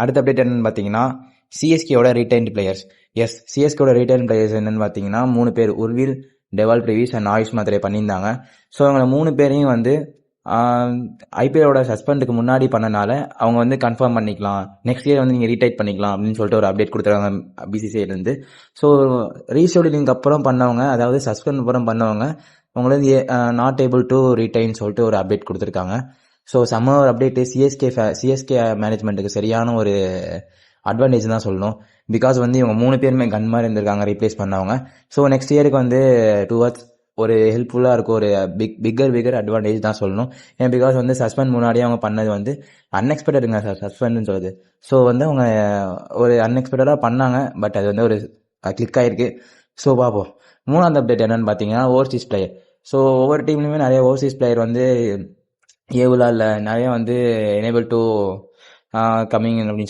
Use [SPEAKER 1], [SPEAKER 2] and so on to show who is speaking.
[SPEAKER 1] அடுத்த அப்டேட் என்னன்னு பார்த்தீங்கன்னா சிஎஸ்கேவோட ரீடைன்டு பிளேயர்ஸ். சிஎஸ்கேவோட ரீடைன் பிளேயர்ஸ் என்னன்னு பார்த்தீங்கன்னா 3 பேர் Urvil, Dewald Brevis and AYUSH Mhatre பண்ணியிருந்தாங்க. ஸோ அவங்க 3 பேரையும் வந்து ஐபிஎலோட சஸ்பெண்டுக்கு முன்னாடி பண்ணனால அவங்க வந்து கன்ஃபார்ம் பண்ணிக்கலாம், நெக்ஸ்ட் இயர் வந்து நீங்கள் ரீடைட் பண்ணிக்கலாம் அப்படின்னு சொல்லிட்டு ஒரு அப்டேட் கொடுத்துருக்காங்க பிசிசிஐலேருந்து. ஸோ ரீஷெடியூலிங் அப்புறம் பண்ணவங்க, அதாவது சஸ்பெண்ட் அப்புறம் பண்ணவங்க அவங்கள வந்து நாட் ஏபிள் டு ரீடைன் சொல்லிட்டு ஒரு அப்டேட் கொடுத்துருக்காங்க. ஸோ செம்ம ஒரு அப்டேட்டு சிஎஸ்கே மேனேஜ்மெண்ட்டுக்கு சரியான ஒரு அட்வான்டேஜ் தான் சொல்லணும். பிகாஸ் வந்து இவங்க 3 பேருமே கன் மாதிரி இருந்திருக்காங்க ரீப்ளேஸ் பண்ணவங்க. ஸோ நெக்ஸ்ட் இயருக்கு வந்து டுவர்ட்ஸ் ஒரு ஹெல்ப்ஃபுல்லாக இருக்கும், ஒரு பிக்கர் அட்வான்டேஜ் தான் சொல்லணும். ஏன் பிகாஸ் வந்து சஸ்பெண்ட் முன்னாடியே அவங்க பண்ணது வந்து அன்எக்ஸ்பெக்டடுங்க சஸ்பெண்ட்னு சொல்லுது. ஸோ வந்து அவங்க ஒரு அன்எக்ஸ்பெக்டடாக பண்ணாங்க, பட் அது வந்து ஒரு கிளிக் ஆகிருக்கு. ஸோ பார்ப்போம். 3ஆவது அப்டேட் என்னன்னு பார்த்தீங்கன்னா ஓவர்சீஸ் பிளேயர். ஸோ ஒவ்வொரு டீம்லையுமே நிறைய ஓவர்சீஸ் பிளேயர் வந்து ஏவுலா இல்லை, நிறைய வந்து எனேபிள் டு கம்மிங் அப்படின்னு